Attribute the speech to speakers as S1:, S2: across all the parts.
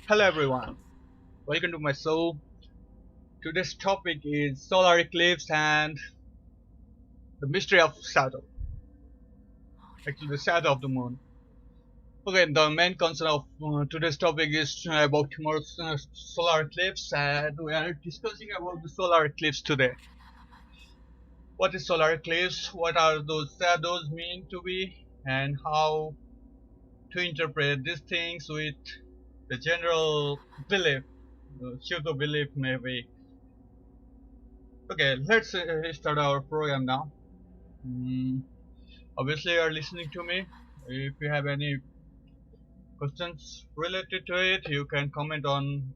S1: Hello everyone, welcome to my show. Today's topic is solar eclipse and the mystery of shadow. Actually, the shadow of the moon. Okay, the main concern of today's topic is about tomorrow's solar eclipse, and we are discussing about the solar eclipse today. What is solar eclipse? What are those shadows mean to be, and how to interpret these things with the general belief, pseudo belief maybe. Okay, let's start our program now. Mm, Obviously, you are listening to me. If you have any questions related to it, you can comment on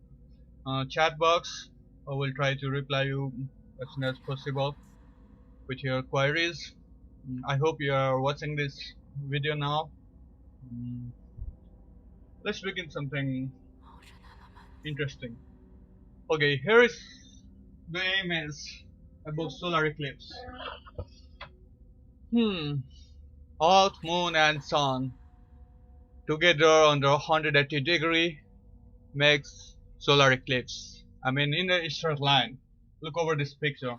S1: chat box. I will try to reply you as soon as possible with your queries. I hope you are watching this video now. Mm, let's begin something interesting. Okay, here is the image about solar eclipse. Hmm. Earth, moon, and sun together under 180 degree makes solar eclipse. I mean, in a straight line. Look over this picture.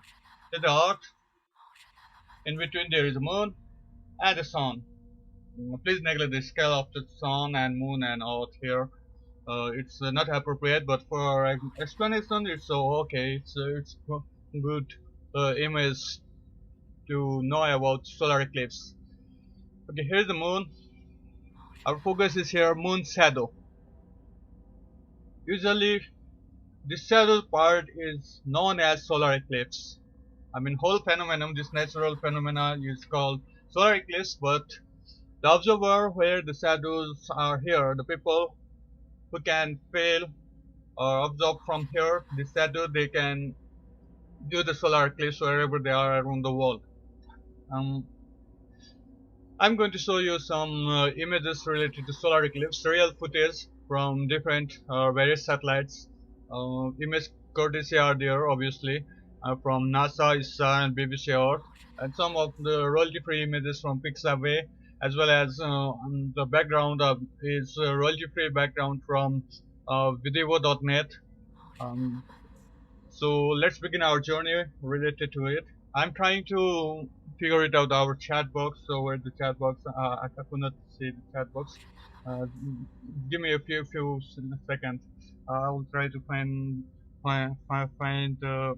S1: There's the Earth. In between there is the Moon and the Sun. Please neglect the scale of the Sun and Moon and Earth here. It's not appropriate, but for explanation, it's okay. It's good image to know about solar eclipse. Okay, here's the Moon. Our focus is here, Moon shadow. Usually, this shadow part is known as solar eclipse. I mean, whole phenomenon, this natural phenomena is called solar eclipse, but the observer where the shadows are here, the people who can feel or observe from here the shadow, they can do the solar eclipse wherever they are around the world. Um, I'm going to show you some images related to solar eclipse, real footage from different various satellites. Image courtesy are there, obviously, from NASA, ISA, and BBC Earth, and some of the royalty-free images from Pixabay, as well as the background is royalty-free background from video.net. Um, so let's begin our journey related to it. I'm trying to figure it out our chat box. So where the chat box? I could not see the chat box. Uh, Give me a few seconds. I will try to find the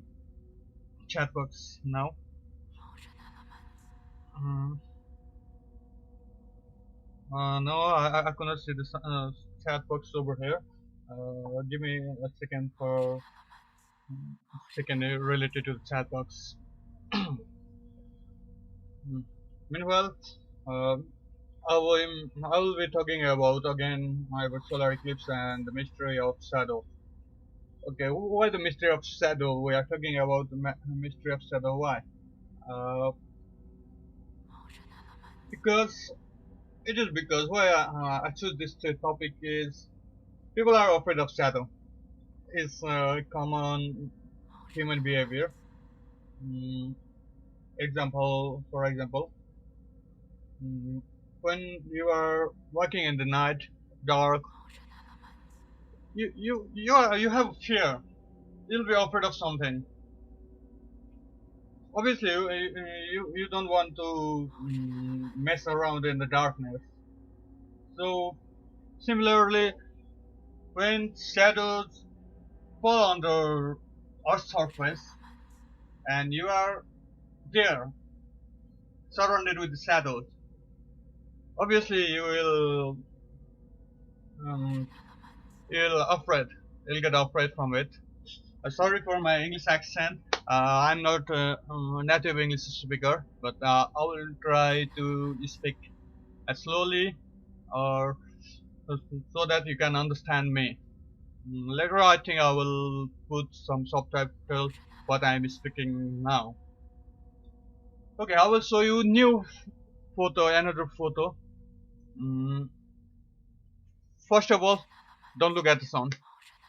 S1: chat box now. Um, no, I could not see the chat box over here. Give me a second for second related to the chat box. Mm. Meanwhile, uh, I will be talking about again about solar eclipse and the mystery of shadow. Okay, why the mystery of shadow? We are talking about the mystery of shadow. Why? Uh, because it is because why I choose this topic is people are afraid of shadow. It's common human behavior. Mm, for example, mm, when you are walking in the night, dark, you have fear. You'll be afraid of something. Obviously, you don't want to mess around in the darkness. So similarly, when shadows fall under Earth's surface and you are there, surrounded with shadows, obviously um, you'll afraid. You'll get afraid from it. Sorry for my English accent. I'm not a native English speaker, but I will try to speak as slowly or so that you can understand me. Later, I think I will put some subtitles what I'm speaking now. Okay, I will show you new photo, another photo. Mm, First of all, don't look at the sun.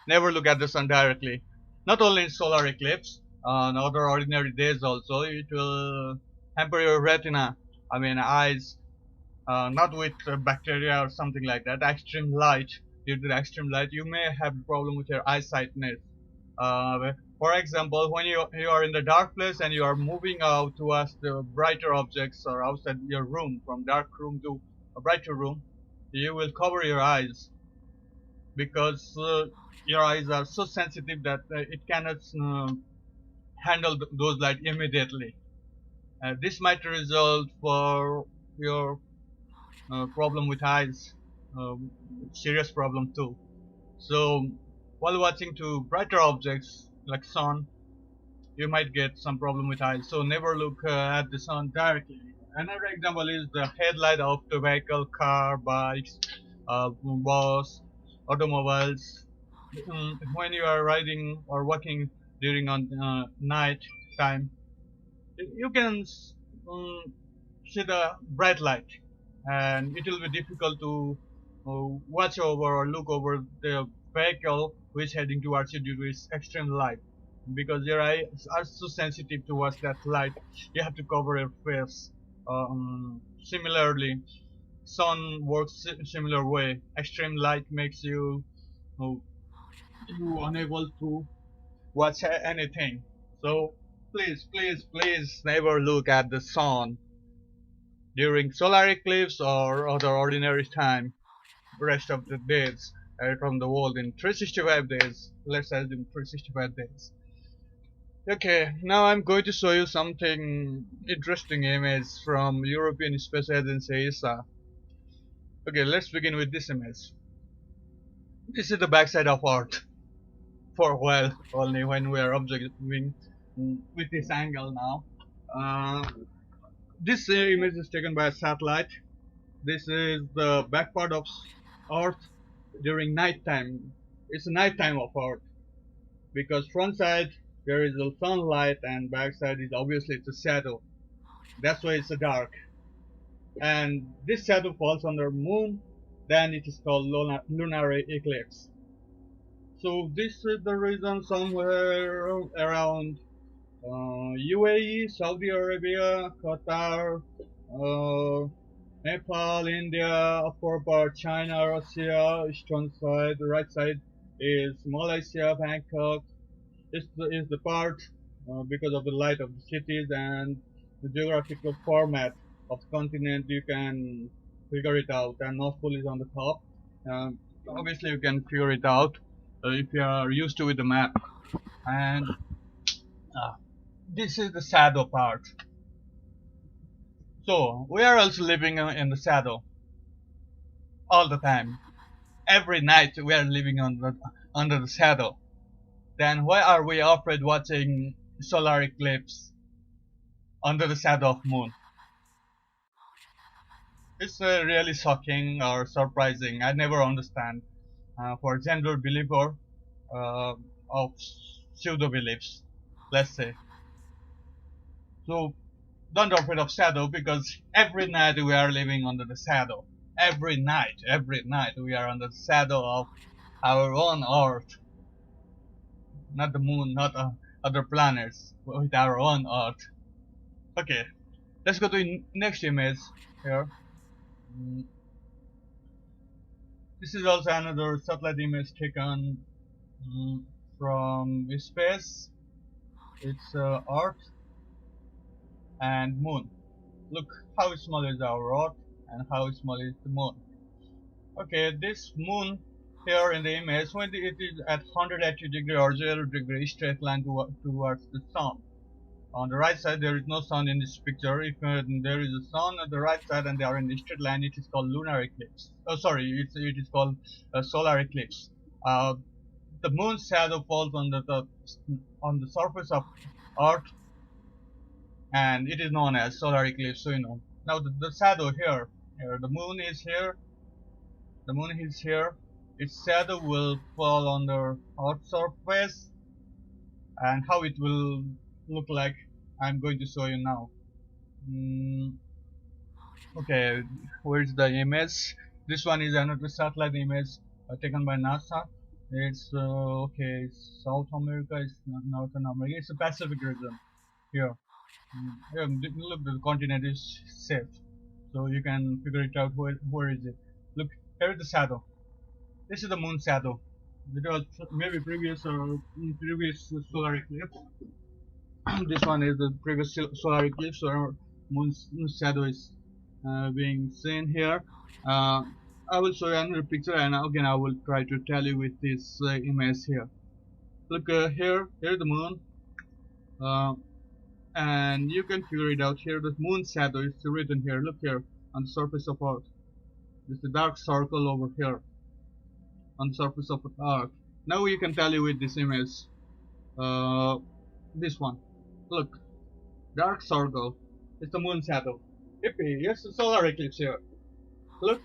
S1: Never look at the sun directly. Not only in solar eclipse, on other ordinary days also, it will hamper your retina. I mean eyes, not with bacteria or something like that. Extreme light due to the extreme light, you may have a problem with your eyesightness. For example, when you are in the dark place and you are moving out towards the brighter objects or outside your room, from dark room to a brighter room, you will cover your eyes because your eyes are so sensitive that it cannot handle those light immediately. This might result for your problem with eyes, serious problem too. So while watching to brighter objects like sun, you might get some problem with eyes. So never look at the sun directly. Another example is the headlight of the vehicle, car, bikes, bus, automobiles. When you are riding or walking during on night time, you can see the bright light, and it will be difficult to watch over or look over the vehicle which is heading towards you due to its extreme light. Because your eyes are so sensitive towards that light, you have to cover your face. Similarly, sun works similar way. Extreme light makes uh, you unable to watch anything. So please never look at the sun during solar eclipse or other ordinary time rest of the days from the world in 365 days. Let's assume 365 days. Okay, now I'm going to show you something interesting image from European Space Agency ESA. Okay, let's begin with this image. This is the backside of Earth for a while only when we are observing with this angle now. This image is taken by a satellite. This is the back part of Earth during night time. It's the night time of Earth because front side there is the sunlight and back side is obviously it's a shadow. That's why it's a dark. And this shadow falls on the moon, then it is called lunar eclipse. So this is the reason somewhere around UAE, Saudi Arabia, Qatar, uh, Nepal, India, upper part China, Russia, eastern side, the right side is Malaysia, Bangkok. Is the part because of the light of the cities and the geographical format of the continent. You can figure it out. And North Pole is on the top. Obviously, you can figure it out if you are used to with the map. And uh, this is the shadow part. So we are also living in the shadow all the time. Every night we are living under the shadow. Then why are we afraid watching solar eclipse under the shadow of moon? It's really shocking or surprising. I never understand. For gender believer uh, of pseudo beliefs, let's say. So don't afraid of shadow because every night we are living under the shadow. Every night we are under the shadow of our own Earth, not the moon, not other planets, with our own Earth. Okay, let's go to next image here. Mm, This is also another satellite image taken from space. It's Earth and Moon. Look how small is our Earth and how small is the Moon. Okay, this Moon here in the image, when it is at 180 degree or 0 degree straight line towards the Sun. On the right side, there is no sun in this picture. If there is a sun on the right side and they are in the straight line, it is called lunar eclipse. Oh, sorry, it is called solar eclipse. Uh, the moon's shadow falls on the surface of Earth, and it is known as solar eclipse. So you know. Now the shadow here, the moon is here. The moon is here. Its shadow will fall on the Earth's surface, and how it will look like I'm going to show you now. Mm, okay, where's the image? This one is another satellite image taken by NASA. It's okay, it's South America, it's Northern America, it's the Pacific region here. Here, look, the continent is safe, so you can figure it out where is it. Look, here is the shadow. This is the moon shadow. It was maybe previous or previous solar eclipse. This one is the previous solar eclipse or moon shadow is being seen here. Uh, I will show you another picture, and again I will try to tell you with this image here. Look here, here's the moon, uh, and you can figure it out here. The moon shadow is written here. Look here on the surface of Earth. There's a dark circle over here on the surface of Earth. Now you can tell you with this image. Uh, this one. Look, dark circle. It's the moon shadow. Yippee! It's a solar eclipse here. Look,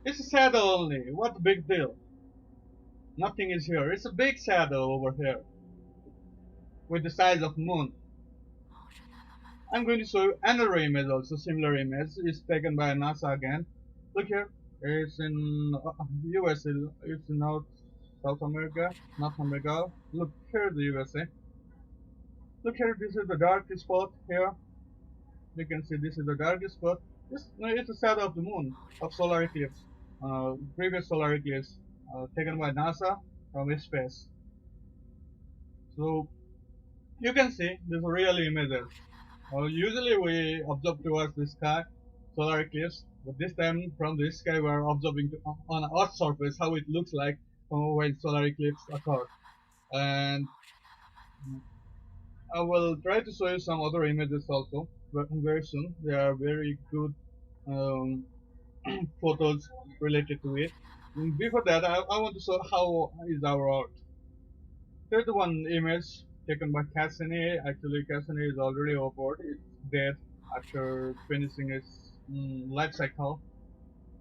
S1: it's a shadow only. What a big deal? Nothing is here. It's a big shadow over here with the size of moon. I'm going to show you another image also, similar image. It's taken by NASA again. Look here. It's in USA. It's in South America, North America. Look here, the USA. Look here, this is the darkest spot here. You can see this is the darkest spot. This it's a shadow of the moon of solar eclipse. Previous solar eclipse taken by NASA from space. So you can see these are real images. Usually we observe towards the sky, solar eclipse, but this time from the sky we are observing on Earth's surface how it looks like when solar eclipse occurs. And I will try to show you some other images also very soon. They are very good um, photos related to it. Before that, I want to show how is our Earth. Here's the one image taken by Cassini. Actually, Cassini is already overboard. It's dead after finishing its life cycle.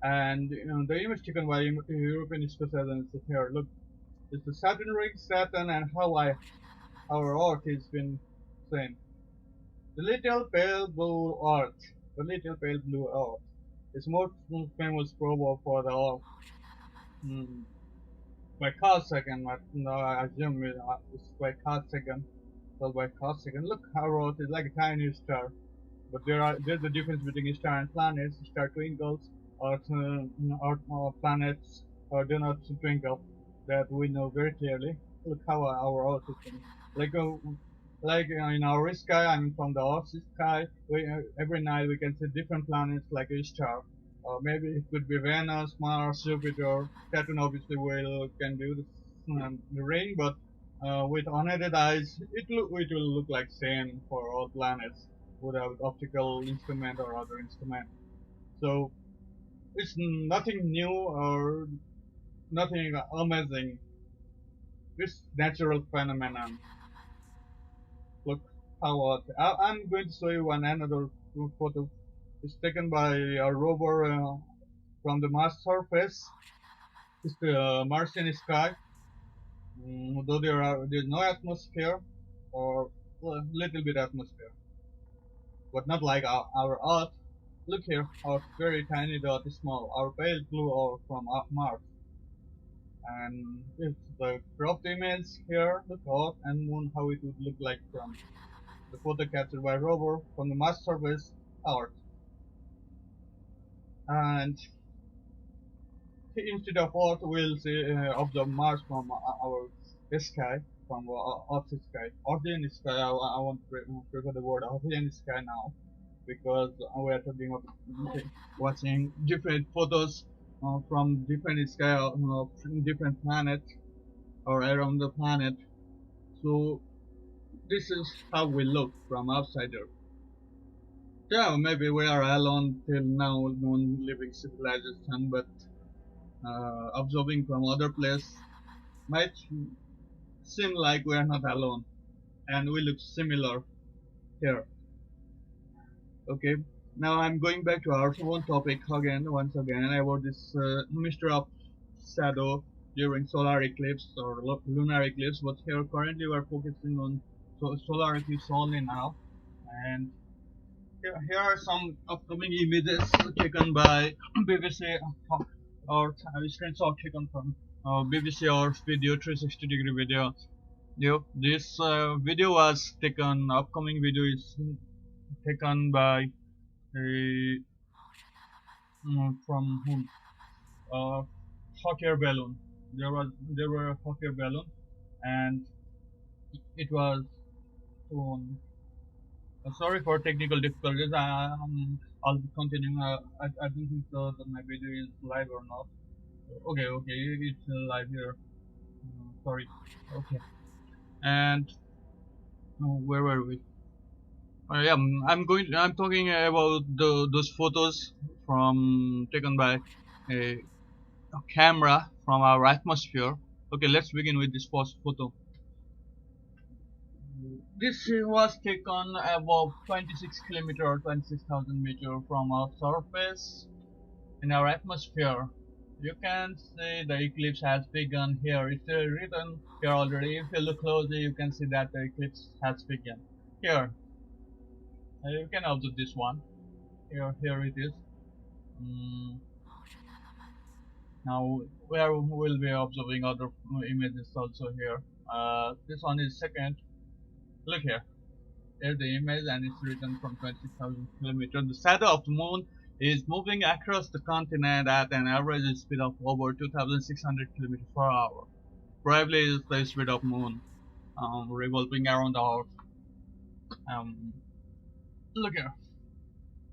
S1: And the image taken by European Space Agency here. Look, it's the Saturn ring, Saturn, and our Earth has been seen. The little pale blue Earth. The little pale blue Earth. It's most famous probe for the Earth. By Carl second, no, I assume it's by Carl second. So by Carl second, look how Earth is like a tiny star. But there's a difference between star and planets. Star twinkles, or planets do not twinkle. That we know very clearly. Look how our Earth is like in our sky. I mean, from the Earth's sky, every night we can see different planets like a star. Maybe it could be Venus, Mars, Jupiter. Saturn obviously can do the ring, but with unaided eyes, it will look like same for all planets without optical instrument or other instrument. So it's nothing new or nothing amazing. This natural phenomenon. Look how I'm going to show you another photo. It's taken by a rover from the Mars surface. It's the Martian sky. Though there's no atmosphere or little bit atmosphere, but not like our Earth. Look here, our very tiny dot is small. Our pale blue or from Mars. And it's the cropped image here, the Earth and Moon, how it would look like from the photo captured by rover from the Mars surface, Earth. And instead of Earth, we'll see observe Mars from our sky, from Earth's sky, Earthian sky. I want to prefer the word Earthian sky now, because we are talking about watching different photos from different sky, different planets or around the planet. So this is how we look from outsider. Yeah, maybe we are alone till now, non-living civilization, but observing from other place might seem like we are not alone, and we look similar here. Okay, now I'm going back to our one topic once again, about this Mr. of shadow during solar eclipse or lunar eclipse. But here currently we are focusing on solar eclipse only now, and here are some upcoming images taken by BBC or screenshot taken from BBC or video 360-degree video. Yep, this video was taken. Upcoming video is taken by from whom? hot air balloon. There were a hot air balloon, and it was. Um, Sorry for technical difficulties. I'll be continuing. I don't think so that my video is live or not. Okay, okay, it's live here. Sorry. Okay. And where were we? Yeah, I'm talking about those photos from taken by a camera from our atmosphere. Okay, let's begin with this first photo. This was taken above 26 kilometer or 26,000 meter from our surface in our atmosphere. You can see the eclipse has begun here. It's written here already. If you look closely, you can see that the eclipse has begun. Here, you can observe this one. Here it is. Mm, Now we'll be observing other images also here. This one is second. Look here. Here's the image and it's written from 26,000 kilometers. The shadow of the moon is moving across the continent at an average speed of over 2,600 kilometers per hour. Probably is the speed of moon revolving around the earth. Um, Look here.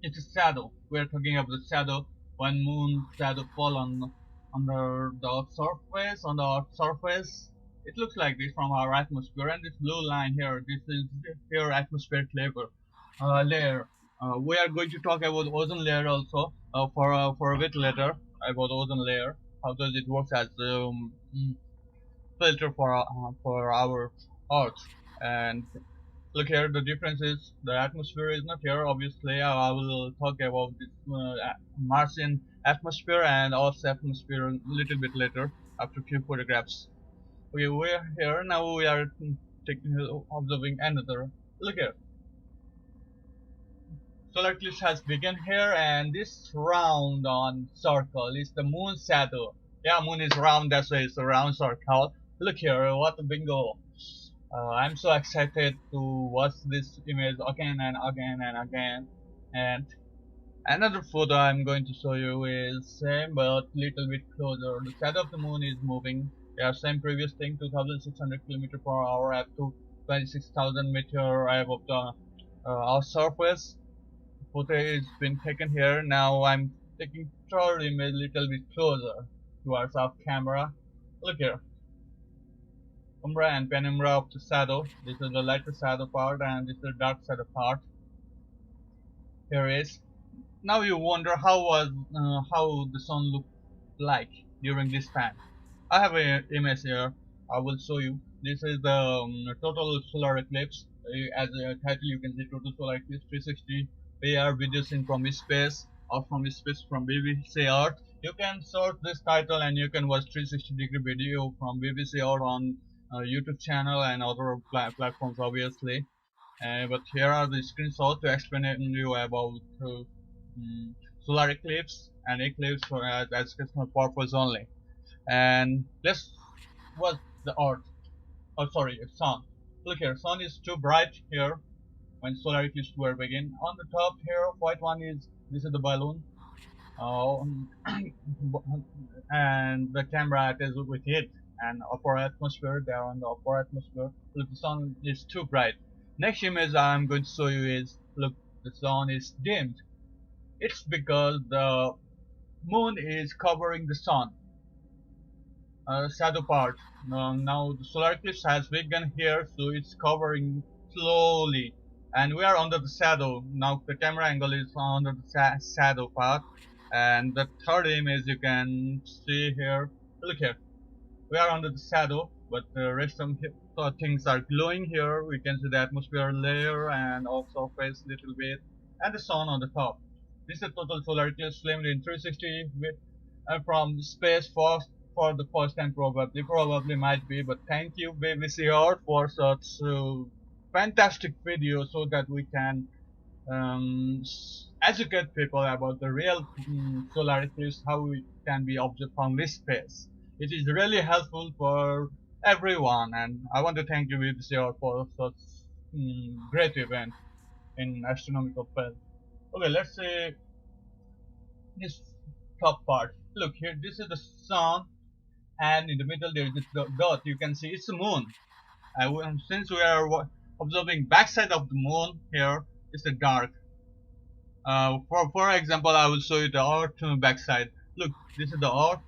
S1: It's a shadow. We're talking about the shadow when moon shadow fall on under the surface on the earth's surface. It looks like this from our atmosphere, and this blue line here, this is here atmospheric layer. We are going to talk about ozone layer also for a bit later about ozone layer. How does it work as filter for our Earth? And look here, the difference is the atmosphere is not here. Obviously, I will talk about this Martian atmosphere and Earth's atmosphere a little bit later after a few photographs. Okay, we're here now. We are observing another. Look here. Solar eclipse has begun here, and this round on circle is the moon shadow. Yeah, moon is round, that's why it's a round circle. Look here, what a bingo! I'm so excited to watch this image again and again and again. And another photo I'm going to show you is same but little bit closer. The shadow of the moon is moving. Yeah, same previous thing, 2,600 kilometer per hour up to 26,000 meter above the our surface. Photo is been taken here. Now I'm taking third image little bit closer towards our camera. Look here. Umbra and penumbra of the shadow. This is the lighter shadow part and this is the dark shadow part. Here is. Now you wonder how the sun looked like during this time. I have an image here. I will show you. This is the total solar eclipse. As a title, you can see total solar eclipse 360 AR video seen from space or from space from BBC Earth. You can search this title and you can watch 360-degree video from BBC Earth on YouTube channel and other platforms, obviously. But here are the screenshots to explain you about solar eclipse and eclipse for educational purpose only. And let's watch the Earth. Oh, sorry, sun. Look here, sun is too bright here when solar eclipse were begin. On the top here, white one is this is the balloon, and the camera is with it. And upper atmosphere, they are on the upper atmosphere. Look, the sun is too bright. Next image I'm going to show you is look, the sun is dimmed. It's because the moon is covering the sun. Shadow part. Now the solar eclipse has begun here, so it's covering slowly, and we are under the shadow. Now the camera angle is under the shadow part, and the third image you can see here. Look here, we are under the shadow, but the rest of the things are glowing here. We can see the atmosphere layer and also face little bit, and the sun on the top. This is a total solar eclipse filmed in 360 with from space for the first time, probably might be. But thank you BBC Earth for such fantastic video so that we can educate people about the real solar eclipse, how it can be observed from this space. It is really helpful for everyone, and I want to thank you BBC Earth for such great event in astronomical field. Okay, let's see this top part. Look here, this is the sun. and in the middle there is a dot. You can see it's the moon. Since we are observing backside of the moon here, it's a dark. For example, I will show you the Earth backside. Look, this is the Earth,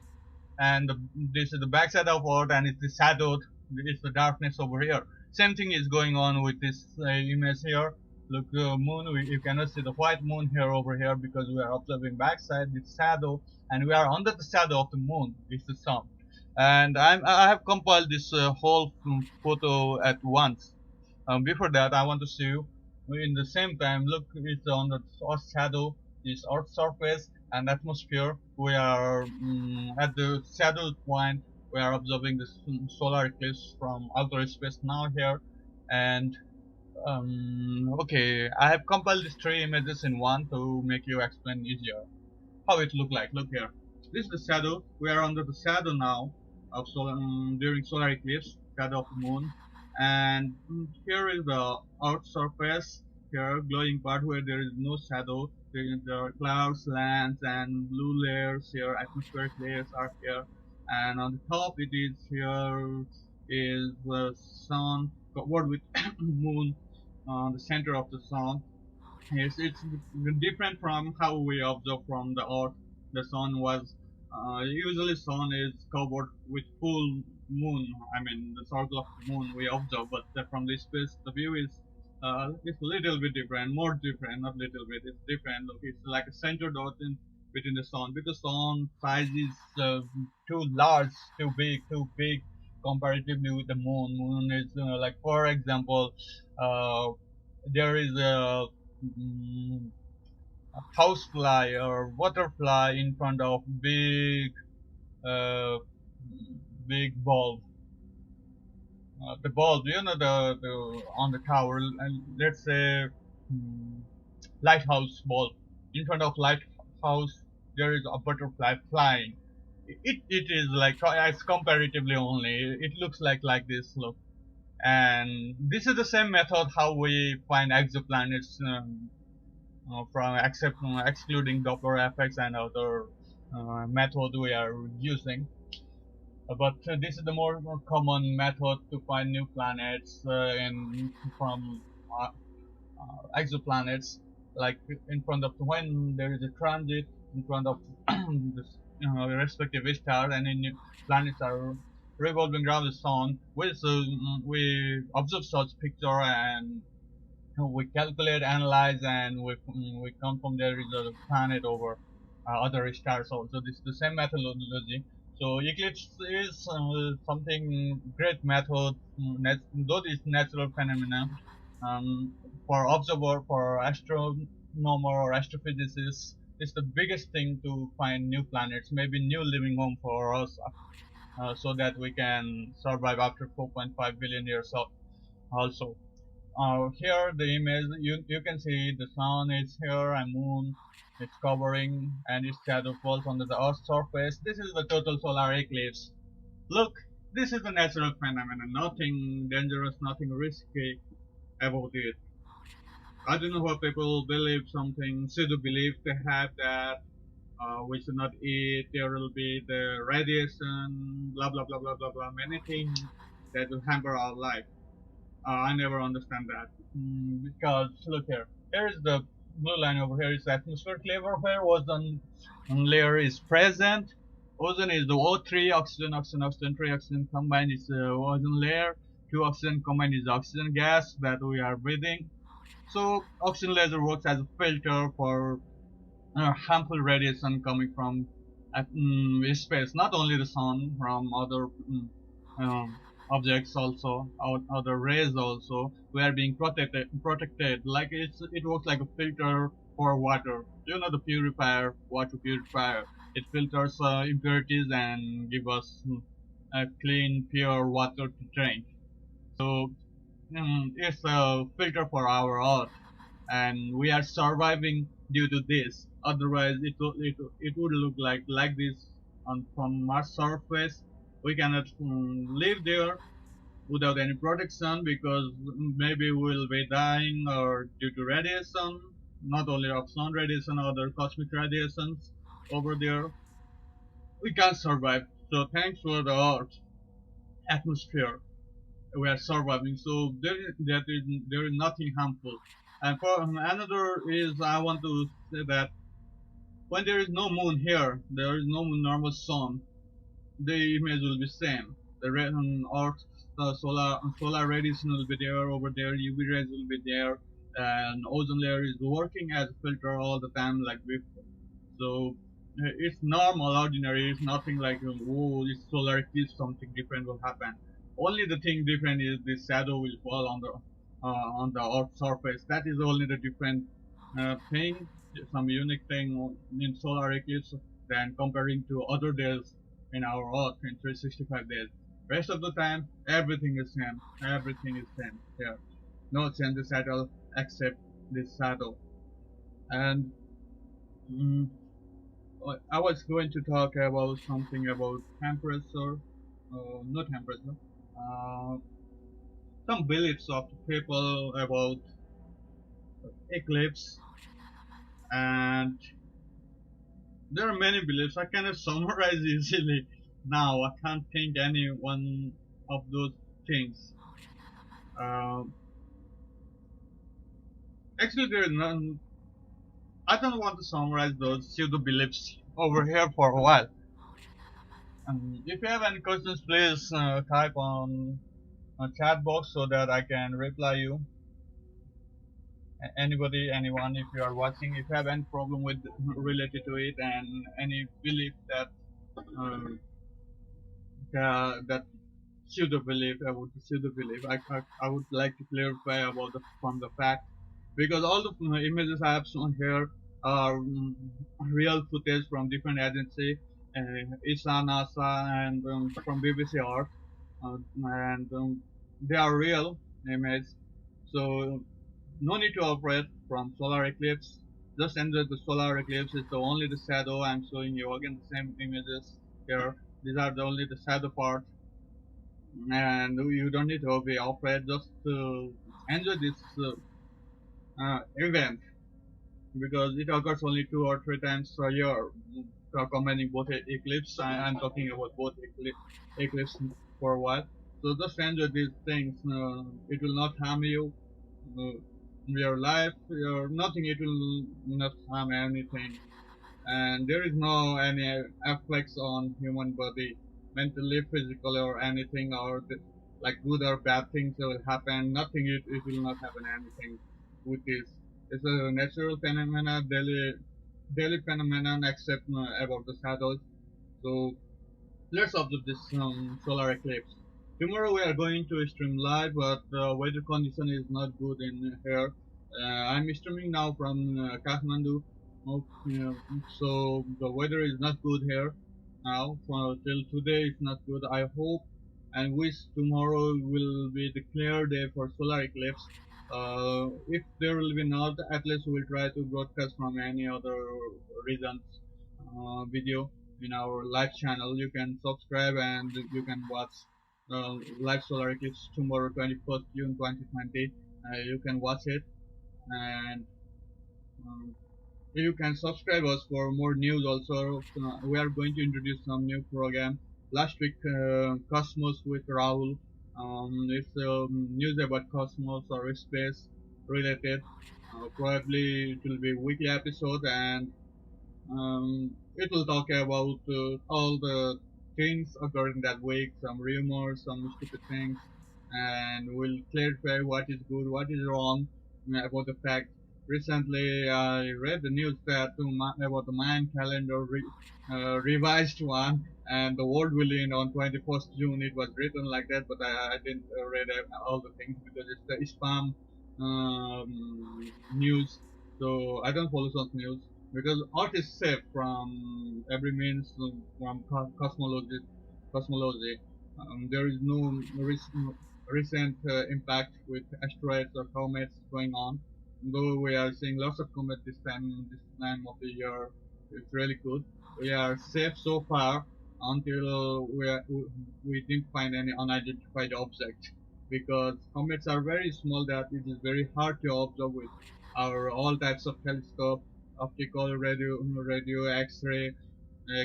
S1: and this is the backside of Earth, and it's the shadow. It's the darkness over here. Same thing is going on with this image here. Look, moon. You cannot see the white moon here over here because we are observing backside this shadow, and we are under the shadow of the moon. It's the sun, and I have compiled this whole photo at once. Before that, I want to show you in the same time. Look, it's on the Earth shadow, this Earth surface and atmosphere. We are at the shadow point. We are observing the solar eclipse from outer space now here, and okay, I have compiled these three images in one to make you explain easier how it look like. Look here. This is the shadow. We are under the shadow now of solar during solar eclipse, shadow of the moon, and here is the Earth surface. Here, glowing part where there is no shadow. There are clouds, lands, and blue layers here. Atmospheric layers are here, and on the top it is here is the sun covered with moon on the center of the sun. Yes, it's different from how we observe from the Earth. The sun was usually sun is covered with full moon. I mean the circle of the moon we observe, but from the space the view is it's a little bit different, more different, not little bit. It's different. Look, it's like a center dot in between the sun because sun size is too large, too big comparatively with the moon. Moon is like for example, uh, there is mm, a housefly or butterfly in front of uh, big bulb. The bulb, the on the tower, and let's say mm, lighthouse bulb. In front of lighthouse, there is a butterfly flying. It is like it's comparatively only. It looks like this look, and this is the same method how we find exoplanets from excluding Doppler effects and other method we are using. But this is the more common method to find new planets from uh, exoplanets. Like in front of when there is a transit in front of the respective star, and in planets are revolving around the sun. We observe such picture and we calculate, analyze, and we confirm there is a planet over other stars also. This is the same methodology. So Eclipse is something great method, though it's natural phenomenon. For observer, for astronomer or astrophysicist, it's the biggest thing to find new planets, maybe new living home for us, so that we can survive after 4.5 billion years also. Here the image you can see the sun is here and moon it's covering and its shadow falls onto the earth's surface. This is the total solar eclipse. Look, this is a natural phenomenon, nothing dangerous, nothing risky about it. I don't know what people believe, something pseudo belief they have that we should not eat, there will be the radiation, blah blah blah blah blah blah, many things that will hamper our life. I never understand that. Because look here. Here is the blue line over here is atmospheric layer where ozone layer is present. Ozone is the O3, oxygen, oxygen, oxygen, 3 oxygen combined is the ozone layer. 2 oxygen combined is the oxygen gas that we are breathing. So oxygen layer works as a filter for harmful radiation coming from space, not only the sun, from other um, objects also, other rays also. We are being protected. Like it works like a filter for water. The purifier, water purifier. It filters impurities and give us a clean, pure water to drink. So it's a filter for our earth, and we are surviving due to this. Otherwise, it would look like this on from Mars surface. We cannot live there without any protection because maybe we'll be dying or due to radiation, not only of radiation, other cosmic radiations over there. We can't survive. So thanks for the Earth atmosphere we are surviving. So there is nothing harmful. And for another is I want to say that when there is no moon here, there is no normal sun. The image will be same. The red Earth, solar radiation will be there over there. UV rays will be there, and ozone layer is working as a filter all the time like before. So it's normal, ordinary. It's nothing like oh, it's solar eclipse. Something different will happen. Only the thing different is the shadow will fall on the Earth's surface. That is only the different thing, some unique thing in solar eclipse than comparing to other days in our Earth in 365 days. Rest of the time, everything is same. Everything is same here. No changes at all except this shadow. And mm, I was going to talk about something about temperature, not temperature, uh, some beliefs of the people about eclipse, and there are many beliefs. I cannot summarize easily now. I can't think any one of those things. Uh, Actually, there is none. I don't want to summarize those pseudo beliefs over here for a while. If you have any questions, please type on a chat box so that I can reply you. Anybody, anyone, if you are watching, if you have any problem with related to it and any belief that that pseudo belief about the pseudo belief, I would like to clarify about from the fact because all the images I have shown here are real footage from different agency, ESA, NASA, and from BBC Earth, and they are real images. So no need to operate from solar eclipse. Just enjoy the solar eclipse. It's the only the shadow I'm showing you. Again, the same images here. These are the only the shadow part, and you don't need to be afraid. Just to enjoy this event because it occurs only 2 or 3 times a year. Combining both eclipse, I'm talking about both eclipse for a while. So just enjoy these things. It will not harm you. Your life, your nothing. It will not harm anything, and there is no any effects on human body, mentally, physically, or anything, or like good or bad things will happen. Nothing. It will not happen anything with this. It's a natural phenomena, daily phenomenon, except about the shadows. So let's observe this solar eclipse. Tomorrow we are going to stream live, but the weather condition is not good in here. I'm streaming now from Kathmandu, so the weather is not good here now. For till today, it's not good. I hope and wish tomorrow will be the clear day for solar eclipse. If there will be not, at least we'll try to broadcast from any other regions video in our live channel. You can subscribe and you can watch live solar eclipse tomorrow, 21st June 2020. You can watch it, and um, you can subscribe us for more news. Also, we are going to introduce some new program. Last week, Cosmos with Rahul. It's news about cosmos or space related. Probably it will be weekly episode, and it will talk about all the things occurring that week, some rumors, some stupid things, and we'll clarify what is good, what is wrong about the fact. Recently, I read the news that about the Mayan calendar revised one, and the world will end on 21st June. It was written like that, but I didn't read all the things because it's the spam news. So I don't follow such news because art is safe from every means from cosmology. Cosmology. There is no recent impact with asteroids or comets going on. Though we are seeing lots of comets this time of the year, it's really good. We are safe so far until we didn't find any unidentified object because comets are very small that it is very hard to observe with our all types of telescope, optical, radio, X-ray,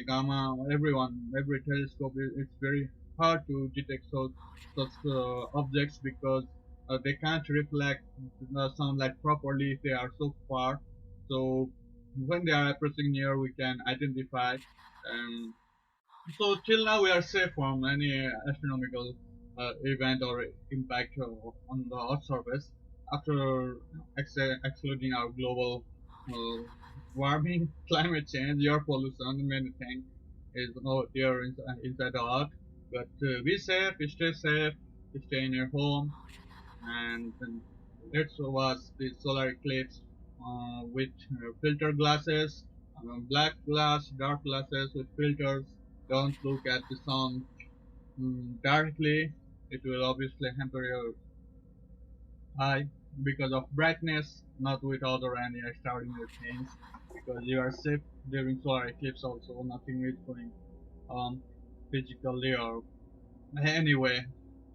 S1: gamma, everyone, every telescope, it's very hard to detect such objects because they can't reflect the sunlight properly if they are so far. So when they are approaching near, we can identify. Um, so till now we are safe from any astronomical event or impact on the Earth surface. After excluding our global uh, warming, climate change, air pollution, many things is out there inside the Earth. But be safe, stay safe, stay in your home, and let's watch the solar eclipse with filter glasses, black glass, dark glasses with filters. Don't look at the sun directly. It will obviously hamper your eye because of brightness, not with other any extraordinary things. Because you are safe during solar eclipse also, nothing is going on physically or anyway.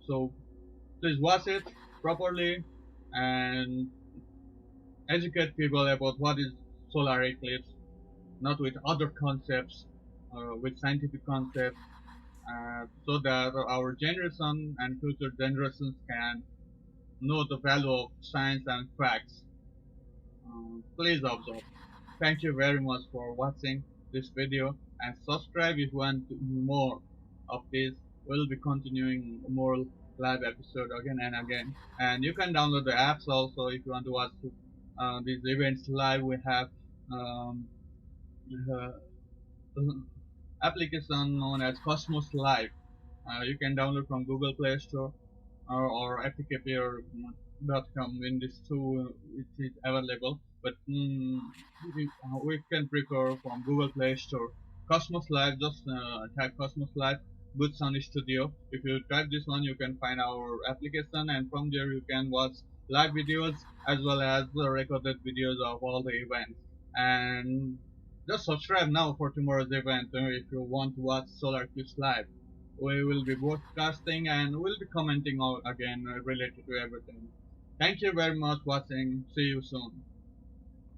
S1: So please watch it properly and educate people about what is solar eclipse, not with other concepts, with scientific concepts, so that our generation and future generations can know the value of science and facts. Please observe. Thank you very much for watching this video and subscribe if you want more of this. We'll be continuing more live episode again and again. And you can download the apps also if you want to watch these events live. We have um, uh, application known as Cosmos Live. You can download from Google Play Store or ftkpair.com. In this two it is available, but we can prefer from Google Play Store. Cosmos Live, just type Cosmos Live Good Sound Studio. If you type this one, you can find our application, and from there you can watch live videos as well as the recorded videos of all the events. And just subscribe now for tomorrow's event if you want to watch Solar Eclipse live. We will be broadcasting and we'll be commenting again related to everything. Thank you very much for watching. See you soon.